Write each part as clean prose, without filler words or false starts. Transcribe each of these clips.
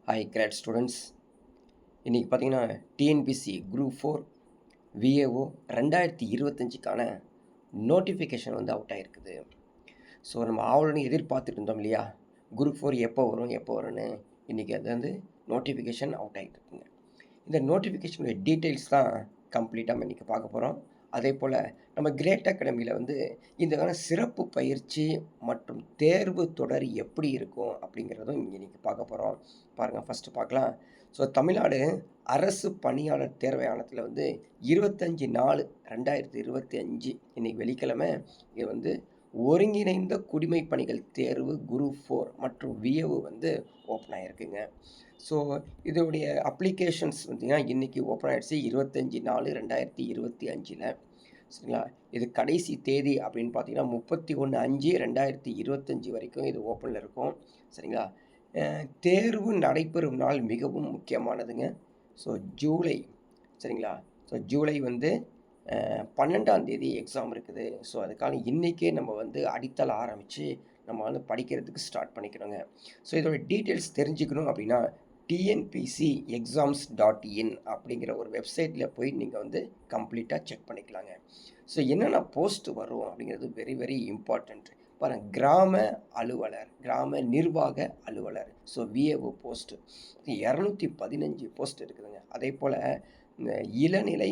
Hi great students. இன்றைக்கி பார்த்தீங்கன்னா TNPSC group 4 VAO 2025க்கான நோட்டிஃபிகேஷன் வந்து அவுட் ஆகிருக்குது. ஸோ நம்ம ஆவலுடன் எதிர்பார்த்துட்டு இருந்தோம் இல்லையா, குரூப் 4 எப்போ வரும்னு. இன்றைக்கி அது வந்து நோட்டிஃபிகேஷன் அவுட் ஆகிட்டு இருக்குங்க. இந்த நோட்டிஃபிகேஷனுடைய டீட்டெயில்ஸ் தான் கம்ப்ளீட்டாக நம்ம இன்றைக்கி பார்க்க போகிறோம். அதே போல் நம்ம கிரேட் அகாடமியில் வந்து இந்த சிறப்பு பயிற்சி மற்றும் தேர்வு தொடர் எப்படி இருக்கும் அப்படிங்கிறதும் இன்றைக்கி பார்க்க போகிறோம். பாருங்கள், ஃபஸ்ட்டு பார்க்கலாம். ஸோ தமிழ்நாடு அரசு பணியாளர் தேர்வு ஆணையத்தில் வந்து 25/4/2025 இன்றைக்கி வெள்ளிக்கிழமை இது வந்து ஒருங்கிணைந்த குடிமை பணிகள் தேர்வு குரூப் 4 மற்றும் விஏஓ வந்து ஓப்பன் ஆகிருக்குங்க. ஸோ இதோடைய அப்ளிகேஷன்ஸ் பார்த்திங்கன்னா இன்றைக்கி ஓப்பன் ஆகிடுச்சு 25/4/2025. சரிங்களா. இது கடைசி தேதி அப்படின்னு பார்த்தீங்கன்னா 31/5/2025 வரைக்கும் இது ஓப்பனில் இருக்கும். சரிங்களா. தேர்வு நடைபெறும் நாள் மிகவும் முக்கியமானதுங்க. ஸோ ஜூலை, சரிங்களா. ஸோ ஜூலை வந்து 12ஆம் தேதி எக்ஸாம் இருக்குது. ஸோ அதுக்கான இன்றைக்கே நம்ம வந்து அடித்தள ஆரம்பித்து நம்ம வந்து படிக்கிறதுக்கு ஸ்டார்ட் பண்ணிக்கணுங்க. ஸோ இதோட டீட்டெயில்ஸ் தெரிஞ்சுக்கணும் அப்படின்னா டிஎன்பிசி எக்ஸாம்ஸ்.in அப்படிங்கிற ஒரு வெப்சைட்டில் போய் நீங்கள் வந்து கம்ப்ளீட்டாக செக் பண்ணிக்கலாங்க. ஸோ என்னென்ன போஸ்ட் வரும் அப்படிங்கிறது வெரி வெரி இம்பார்ட்டண்ட். பாருங்கள், கிராம அலுவலர், கிராம நிர்வாக அலுவலர், ஸோ விஏஓ போஸ்ட்டு 215 போஸ்ட் இருக்குதுங்க. அதே போல் இந்த இளநிலை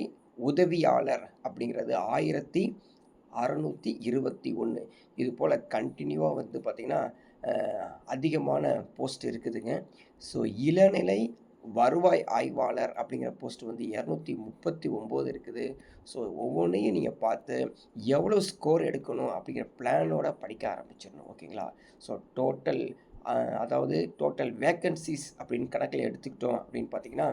உதவியாளர் அப்படிங்கிறது 1621. இது போல் கண்டினியூவாக வந்து பார்த்திங்கன்னா அதிகமான போஸ்ட் இருக்குதுங்க. ஸோ இளநிலை வருவாய் ஆய்வாளர் அப்படிங்கிற போஸ்ட் வந்து 239 இருக்குது. ஸோ ஒவ்வொன்றையும் நீங்கள் பார்த்து எவ்வளோ ஸ்கோர் எடுக்கணும் அப்படிங்கிற பிளானோட படிக்க ஆரம்பிச்சிடணும். ஓகேங்களா. ஸோ டோட்டல் வேக்கன்சிஸ் அப்படின்னு கணக்கில் எடுத்துக்கிட்டோம் அப்படின்னு பார்த்தீங்கன்னா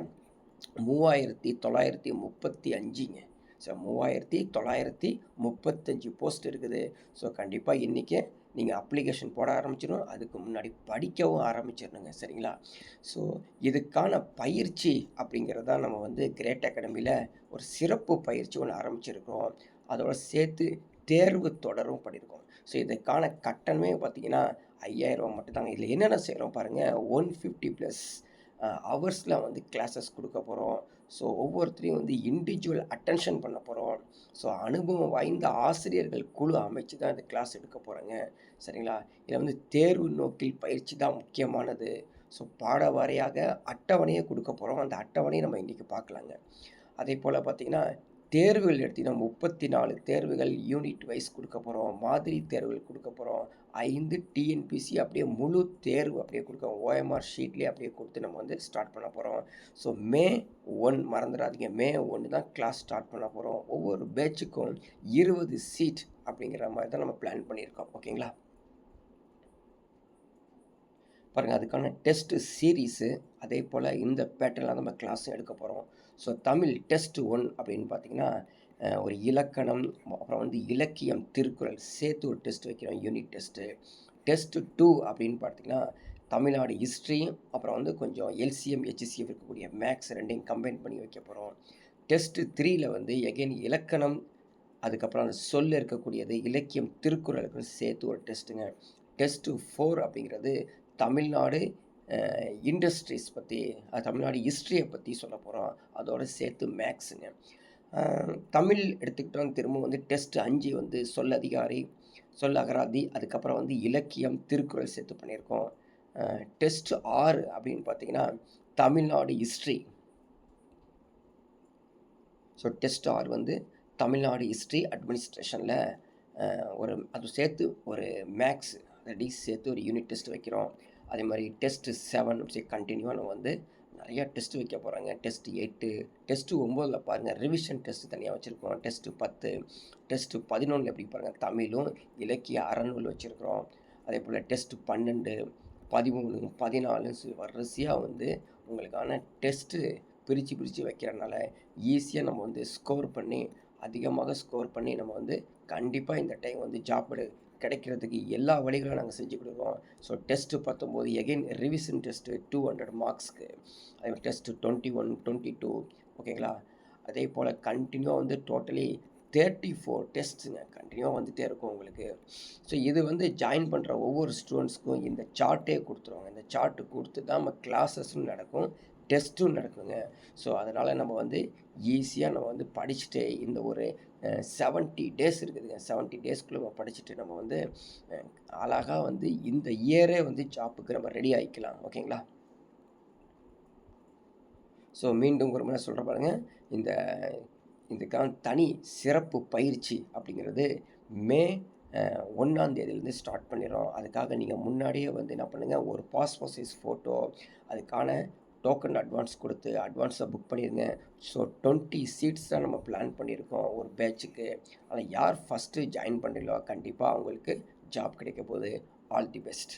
3935ங்க. ஸோ 3935 போஸ்ட் இருக்குது. ஸோ கண்டிப்பாக இன்றைக்கி நீங்கள் அப்ளிகேஷன் போட ஆரம்பிச்சிடணும். அதுக்கு முன்னாடி படிக்கவும் ஆரம்பிச்சிடணுங்க. சரிங்களா. ஸோ இதுக்கான பயிற்சி அப்படிங்கிறத நம்ம வந்து கிரேட் அகாடமியில் ஒரு சிறப்பு பயிற்சி ஒன்று ஆரம்பிச்சிருக்கோம். அதோட சேர்த்து தேர்வு தொடரும் பண்ணியிருக்கோம். ஸோ இதுக்கான கட்டணமே பார்த்திங்கன்னா 5000 மட்டும்தாங்க. இதில் என்னென்ன செய்கிறோம் பாருங்கள். 150+ ஹவர்ஸில் வந்து கிளாஸஸ் கொடுக்க போகிறோம். ஸோ ஒவ்வொருத்தரையும் வந்து இண்டிவிஜுவல் அட்டென்ஷன் பண்ண போகிறோம். ஸோ அனுபவம் வாய்ந்த ஆசிரியர்கள் குழு அமைச்சு தான் இந்த கிளாஸ் எடுக்க போகிறேங்க. சரிங்களா. இதில் வந்து தேர்வு நோக்கில் பயிற்சி தான் முக்கியமானது. ஸோ பாட வாரியாக அட்டவணையை கொடுக்க போகிறோம். அந்த அட்டவணையை நம்ம இன்றைக்கி பார்க்கலாங்க. அதே போல் பார்த்திங்கன்னா தேர்வுகள் எடுத்திங்கன்னா 34 தேர்வுகள் யூனிட் வைஸ் கொடுக்க போகிறோம். மாதிரி தேர்வுகள் கொடுக்க போகிறோம். 5 டிஎன்பிசி அப்படியே முழு தேர்வு அப்படியே கொடுக்க ஓஎம்ஆர் ஷீட்லேயே அப்படியே கொடுத்து நம்ம வந்து ஸ்டார்ட் பண்ண போகிறோம். ஸோ மே 1 மறந்துடாதீங்க, மே 1 தான் கிளாஸ் ஸ்டார்ட் பண்ண போகிறோம். ஒவ்வொரு பேட்சுக்கும் 20 சீட் அப்படிங்கிற மாதிரி தான் நம்ம பிளான் பண்ணியிருக்கோம். ஓகேங்களா. பாருங்கள், அதுக்கான டெஸ்ட்டு சீரீஸு அதே போல் இந்த பேட்டர்னில் நம்ம கிளாஸும் எடுக்க போகிறோம். ஸோ தமிழ் டெஸ்ட் 1 அப்படின்னு பார்த்திங்கன்னா ஒரு இலக்கணம், அப்புறம் வந்து இலக்கியம், திருக்குறள் சேர்த்து ஒரு டெஸ்ட் வைக்கிறோம், யூனிட் டெஸ்ட்டு. டெஸ்ட்டு 2 அப்படின்னு பார்த்திங்கன்னா தமிழ்நாடு ஹிஸ்ட்ரி, அப்புறம் வந்து கொஞ்சம் எல்சிஎம் ஹெச்சிஎஃப் இருக்கக்கூடிய மேக்ஸ் ரெண்டையும் கம்பைன் பண்ணி வைக்க போகிறோம். டெஸ்ட்டு 3ல் வந்து எகைன் இலக்கணம், அதுக்கப்புறம் அந்த சொல்ல இருக்கக்கூடியது இலக்கியம், திருக்குறளுக்கு சேர்த்து ஒரு டெஸ்ட்டுங்க. டெஸ்ட்டு 4 அப்படிங்கிறது தமிழ்நாடு இண்டஸ்ட்ரீஸ் பற்றி, தமிழ்நாடு ஹிஸ்ட்ரியை பற்றி சொல்ல போகிறோம். அதோடு சேர்த்து மேக்ஸுங்க. தமிழ் எடுத்துக்கிட்டோம். திரும்ப வந்து டெஸ்ட் 5 வந்து சொல்லதிகாரி, சொல்லகராதி, அதுக்கப்புறம் வந்து இலக்கியம், திருக்குறள் சேர்த்து பண்ணியிருக்கோம். டெஸ்ட் 6 அப்படின்னு பார்த்திங்கன்னா தமிழ்நாடு ஹிஸ்ட்ரி. ஸோ டெஸ்ட் 6 வந்து தமிழ்நாடு ஹிஸ்ட்ரி அட்மினிஸ்ட்ரேஷனில் அது சேர்த்து ஒரு மேக்ஸ் சேர்த்து ஒரு யூனிட் டெஸ்ட் வைக்கிறோம். அதே மாதிரி டெஸ்ட்டு 7 கண்டினியூவாக நம்ம வந்து நிறையா டெஸ்ட் வைக்க போகிறாங்க. டெஸ்ட்டு 8, டெஸ்ட்டு 9ல் பாருங்கள் ரிவிஷன் டெஸ்ட்டு தனியாக வச்சுருக்கோம். டெஸ்ட்டு 10, டெஸ்ட்டு 11 எப்படி பாருங்கள் தமிழும் இலக்கிய அறநூல் வச்சுருக்கிறோம். அதே போல் டெஸ்ட்டு 12, 13, 14 வரிசையாக வந்து உங்களுக்கான டெஸ்ட்டு பிரித்து வைக்கிறனால ஈஸியாக நம்ம வந்து அதிகமாக ஸ்கோர் பண்ணி நம்ம வந்து கண்டிப்பாக இந்த டைம் வந்து ஜாப் கிடைக்கிறதுக்கு எல்லா வழிகளும் நாங்கள் செஞ்சு கொடுக்குறோம். So test 19 again revision test 200 மார்க்ஸ்க்கு. அதே மாதிரி டெஸ்ட்டு 21, 22. ஓகேங்களா. அதே போல் கண்டினியூவாக வந்து டோட்டலி 34 டெஸ்ட்டுங்க கண்டினியூவாக வந்துகிட்டே இருக்கும் உங்களுக்கு. ஸோ இது வந்து ஜாயின் பண்ணுற ஒவ்வொரு ஸ்டூடெண்ட்ஸ்க்கும் இந்த சார்ட்டே கொடுத்துருவாங்க. இந்த சார்ட்டு கொடுத்து தான் நம்ம கிளாஸஸும் நடக்கும், டெஸ்ட்டும் நடக்குங்க. ஸோ அதனால் நம்ம வந்து ஈஸியாக நம்ம வந்து படிச்சுட்டு இந்த ஒரு 70 டேஸ் இருக்குதுங்க. 70 டேஸ்க்குள்ளே நம்ம படிச்சுட்டு நம்ம வந்து அழகாக வந்து இந்த இயரே வந்து ஜாப்புக்கு நம்ம ரெடி ஆகிக்கலாம். ஓகேங்களா? ஸோ மீண்டும் ஒரு முறை சொல்கிற பாருங்க, இந்த இதுக்கான தனி சிறப்பு பயிற்சி அப்படிங்கிறது மே 1ஆம் தேதியிலேருந்து ஸ்டார்ட் பண்ணிடுறோம். அதுக்காக நீங்கள் முன்னாடியே வந்து என்ன பண்ணுங்கள், ஒரு பாஸ்போர்ட் சைஸ் ஃபோட்டோ, அதுக்கான டோக்கன் அட்வான்ஸ் கொடுத்து அட்வான்ஸாக புக் பண்ணிடுங்க. ஸோ 20 சீட்ஸ் தான் நம்ம பிளான் பண்ணியிருக்கோம் ஒரு பேட்சுக்கு. அதில் யார் ஃபஸ்ட்டு ஜாயின் பண்ணுறீங்களோ கண்டிப்பாக அவங்களுக்கு ஜாப் கிடைக்க போகுது. All the best.